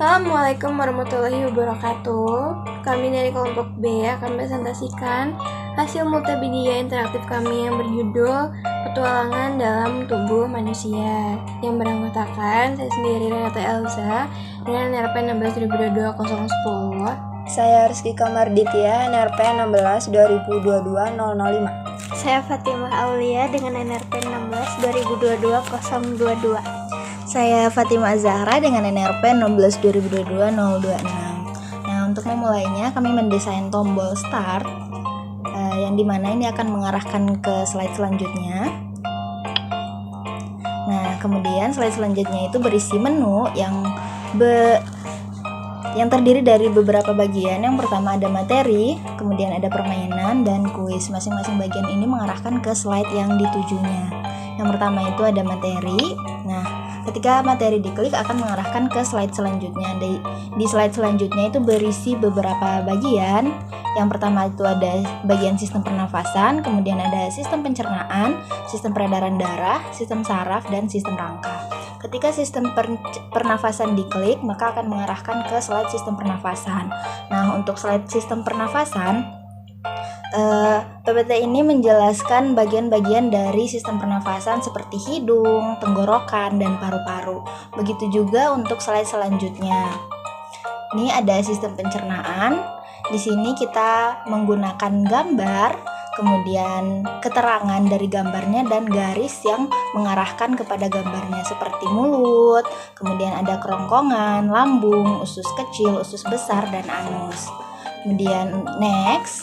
Assalamualaikum warahmatullahi wabarakatuh. Kami dari kelompok B akan presentasikan hasil multimedia interaktif kami yang berjudul Petualangan dalam Tubuh Manusia, yang beranggotakan saya sendiri Renata Elza dengan NRP 16/2022-010. Saya Rizky Kamarditya, NRP 16/2022-005. Saya Fatimah Aulia dengan NRP 16/2022-022. Saya Fatimah Zahra dengan NRP 16/2022-026. Nah, untuk memulainya kami mendesain tombol start yang dimana ini akan mengarahkan ke slide selanjutnya. Nah, kemudian slide selanjutnya itu berisi menu yang terdiri dari beberapa bagian. Yang pertama ada materi, kemudian ada permainan dan kuis. Masing-masing bagian ini mengarahkan ke slide yang ditujunya. Yang pertama itu ada materi. Nah, ketika materi diklik akan mengarahkan ke slide selanjutnya. Di slide selanjutnya itu berisi beberapa bagian. Yang pertama itu ada bagian sistem pernafasan, kemudian ada sistem pencernaan, sistem peredaran darah, sistem saraf, dan sistem rangka. Ketika sistem pernafasan diklik, maka akan mengarahkan ke slide sistem pernafasan. Nah, untuk slide sistem pernafasan, PPT ini menjelaskan bagian-bagian dari sistem pernafasan seperti hidung, tenggorokan, dan paru-paru. Begitu juga untuk slide selanjutnya. Ini ada sistem pencernaan. Di sini kita menggunakan gambar, kemudian keterangan dari gambarnya dan garis yang mengarahkan kepada gambarnya seperti mulut, kemudian ada kerongkongan, lambung, usus kecil, usus besar, dan anus. Kemudian next.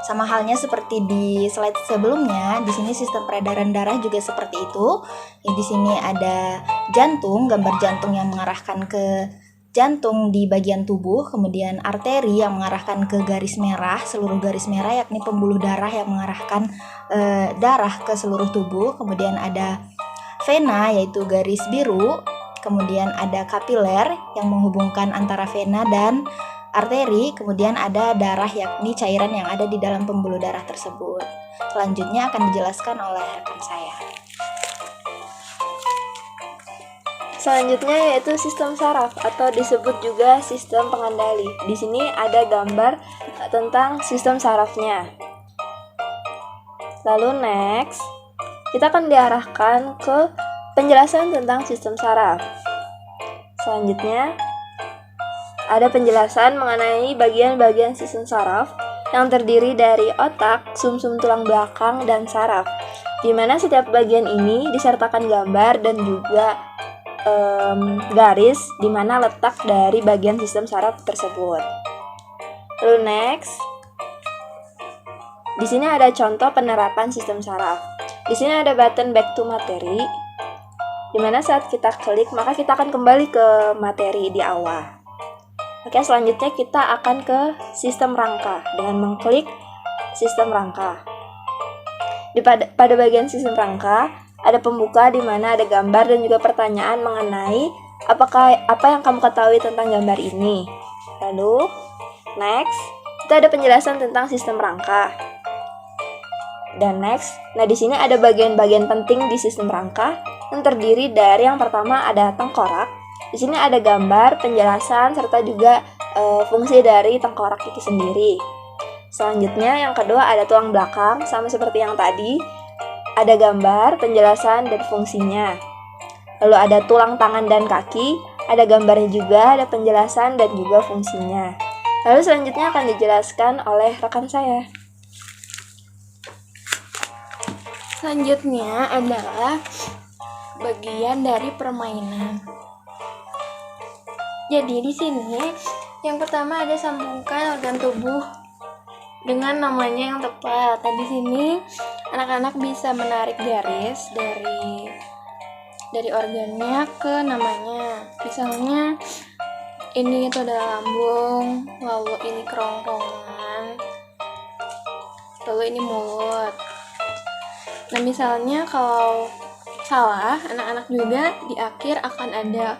Sama halnya seperti di slide sebelumnya, di sini sistem peredaran darah juga seperti itu. Di sini ada jantung, gambar jantung yang mengarahkan ke jantung di bagian tubuh, kemudian arteri yang mengarahkan ke garis merah, seluruh garis merah yakni pembuluh darah yang mengarahkan darah ke seluruh tubuh, kemudian ada vena yaitu garis biru, kemudian ada kapiler yang menghubungkan antara vena dan arteri, kemudian ada darah yakni cairan yang ada di dalam pembuluh darah tersebut. Selanjutnya akan dijelaskan oleh rekan saya. Selanjutnya yaitu sistem saraf atau disebut juga sistem pengendali. Di sini ada gambar tentang sistem sarafnya. Lalu next, kita akan diarahkan ke penjelasan tentang sistem saraf. Selanjutnya ada penjelasan mengenai bagian-bagian sistem saraf yang terdiri dari otak, sumsum tulang belakang, dan saraf, di mana setiap bagian ini disertakan gambar dan juga garis di mana letak dari bagian sistem saraf tersebut. Lalu next, di sini ada contoh penerapan sistem saraf. Di sini ada button back to materi, di mana saat kita klik maka kita akan kembali ke materi di awal. Oke, selanjutnya kita akan ke sistem rangka dengan mengklik sistem rangka. Pada bagian sistem rangka ada pembuka di mana ada gambar dan juga pertanyaan mengenai apa yang kamu ketahui tentang gambar ini. Lalu next, kita ada penjelasan tentang sistem rangka. Dan next, nah di sini ada bagian-bagian penting di sistem rangka yang terdiri dari yang pertama ada tengkorak. Di sini ada gambar, penjelasan serta juga fungsi dari tengkorak itu sendiri. Selanjutnya yang kedua ada tulang belakang, sama seperti yang tadi. Ada gambar, penjelasan, dan fungsinya. Lalu ada tulang tangan dan kaki, ada gambarnya juga, ada penjelasan, dan juga fungsinya. Lalu selanjutnya akan dijelaskan oleh rekan saya. Selanjutnya adalah bagian dari permainan. Jadi di sini yang pertama ada sambungkan organ tubuh dengan namanya yang tepat. Nah, di sini anak-anak bisa menarik garis dari organnya ke namanya. Misalnya ini itu adalah lambung, lalu ini kerongkongan, lalu ini mulut. Nah, misalnya kalau salah, anak-anak juga di akhir akan ada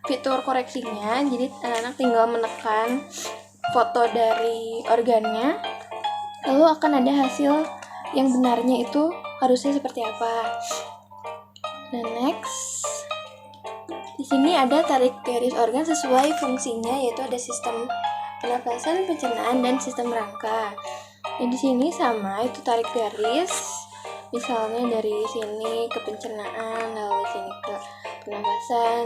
fitur koreksinya. Jadi anak-anak tinggal menekan foto dari organnya, lalu akan ada hasil yang benarnya itu harusnya seperti apa. Nah, next, di sini ada tarik garis organ sesuai fungsinya, yaitu ada sistem pernafasan, pencernaan, dan sistem rangka. Di sini sama, itu tarik garis, misalnya dari sini ke pencernaan, lalu sini ke pernafasan.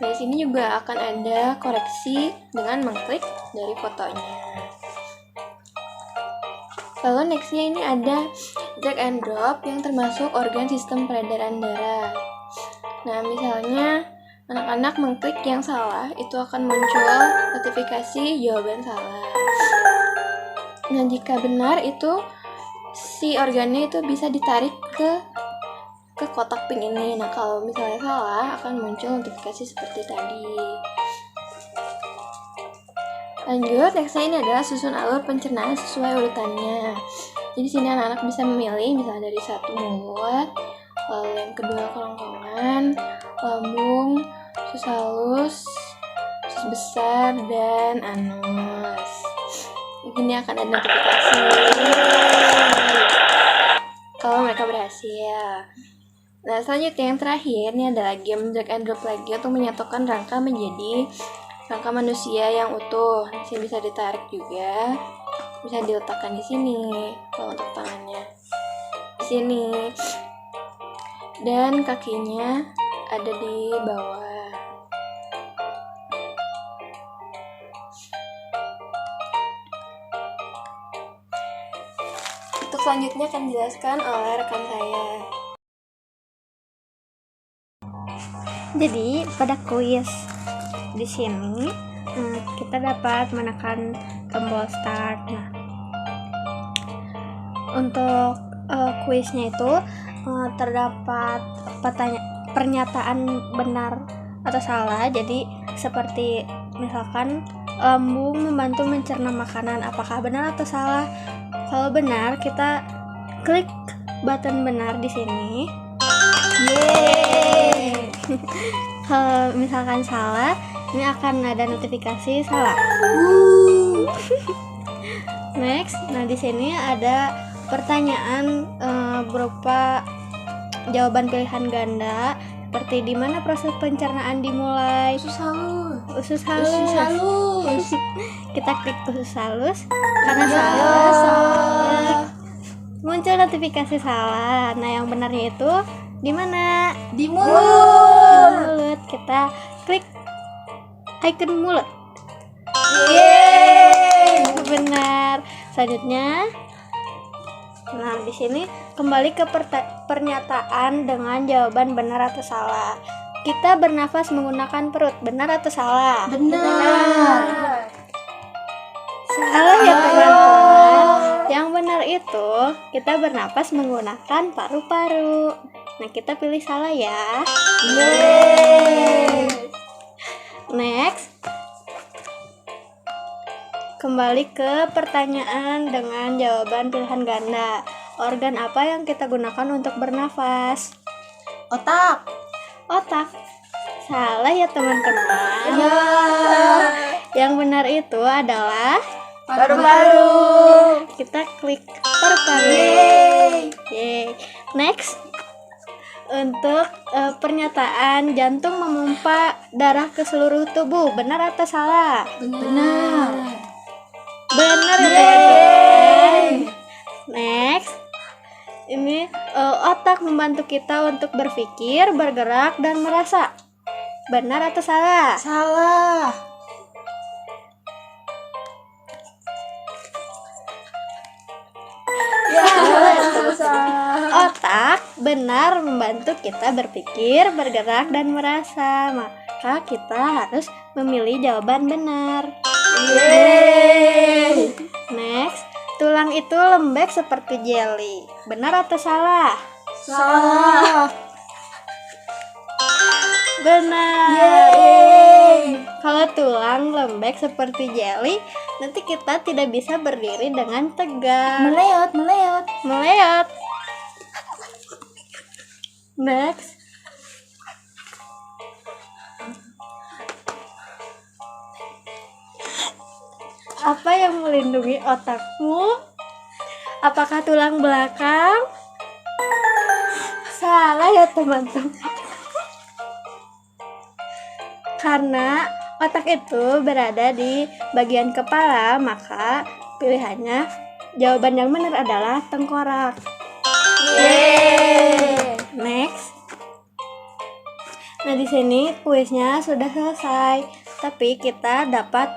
Di sini juga akan ada koreksi dengan mengklik dari fotonya. Lalu nextnya ini ada drag and drop yang termasuk organ sistem peredaran darah. Nah, misalnya anak-anak mengklik yang salah, itu akan muncul notifikasi jawaban salah. Nah, jika benar itu si organnya itu bisa ditarik ke kotak pink ini. Nah, kalau misalnya salah akan muncul notifikasi seperti tadi. Lanjut, nextnya ini adalah susun alur pencernaan sesuai urutannya. Jadi sini anak-anak bisa memilih misalnya dari satu mulut, lalu yang kedua kerongkongan, lambung, usus halus, usus besar, dan anus. Ini akan ada notifikasi kalau mereka berhasil. Nah, selanjutnya yang terakhir ini adalah game drag and drop lagi untuk menyatukan rangka menjadi rangka manusia yang utuh. Di sini bisa ditarik juga, bisa diletakkan di sini kalau untuk tangannya di sini, dan kakinya ada di bawah. Untuk selanjutnya akan dijelaskan oleh rekan saya. Jadi pada kuis di sini kita dapat menekan tombol start. Nah, untuk kuisnya itu terdapat pernyataan benar atau salah. Jadi seperti misalkan lambung membantu mencerna makanan, apakah benar atau salah? Kalau benar, kita klik button benar di sini. Yeay. Kalau misalkan salah, ini akan ada notifikasi salah. Next, nah di sini ada pertanyaan berupa jawaban pilihan ganda, seperti di mana proses pencernaan dimulai. Usus halus. Kita klik usus halus karena salah. Muncul notifikasi salah. Nah, yang benarnya itu di mana? Di mulut. Kita klik icon mulut. Yeay. Benar. Selanjutnya, nah di sini kembali ke pernyataan dengan jawaban benar atau salah. Kita bernafas menggunakan perut, benar atau salah? Benar. Salah ya teman-teman. Yang benar itu kita bernafas menggunakan paru-paru. Nah, kita pilih salah ya. Yeay. Next, kembali ke pertanyaan dengan jawaban pilihan ganda. Organ apa yang kita gunakan untuk bernafas? Otak. Otak. Salah ya teman-teman. Ya. Yang benar itu adalah Paru-paru. kita klik paru-paru. Yeay. Next, untuk pernyataan jantung memompa darah ke seluruh tubuh, benar atau salah? Benar. Benar ya teman-teman. Next, ini otak membantu kita untuk berpikir, bergerak, dan merasa. Benar atau salah? Salah. Otak benar membantu kita berpikir, bergerak, dan merasa. Maka kita harus memilih jawaban benar. Yeay. Next, tulang itu lembek seperti jelly. Benar atau salah? Salah. Benar. Yeay. Kalau tulang lembek seperti jelly, nanti kita tidak bisa berdiri dengan tegak. Meleot. Meleot. Next, apa yang melindungi otakmu? Apakah tulang belakang? Salah ya teman-teman. Karena otak itu berada di bagian kepala, maka pilihannya jawaban yang benar adalah tengkorak. Next. Nah, di sini kuisnya sudah selesai, tapi kita dapat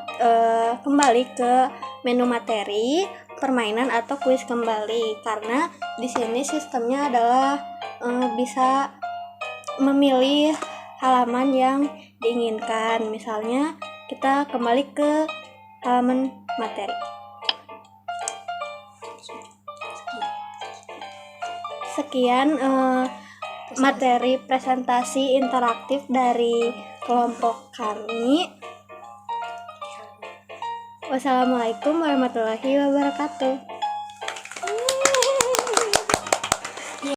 kembali ke menu materi, permainan atau kuis kembali, karena di sini sistemnya adalah bisa memilih halaman yang diinginkan. Misalnya kita kembali ke halaman materi. Sekian materi presentasi interaktif dari kelompok kami. Wassalamualaikum warahmatullahi wabarakatuh.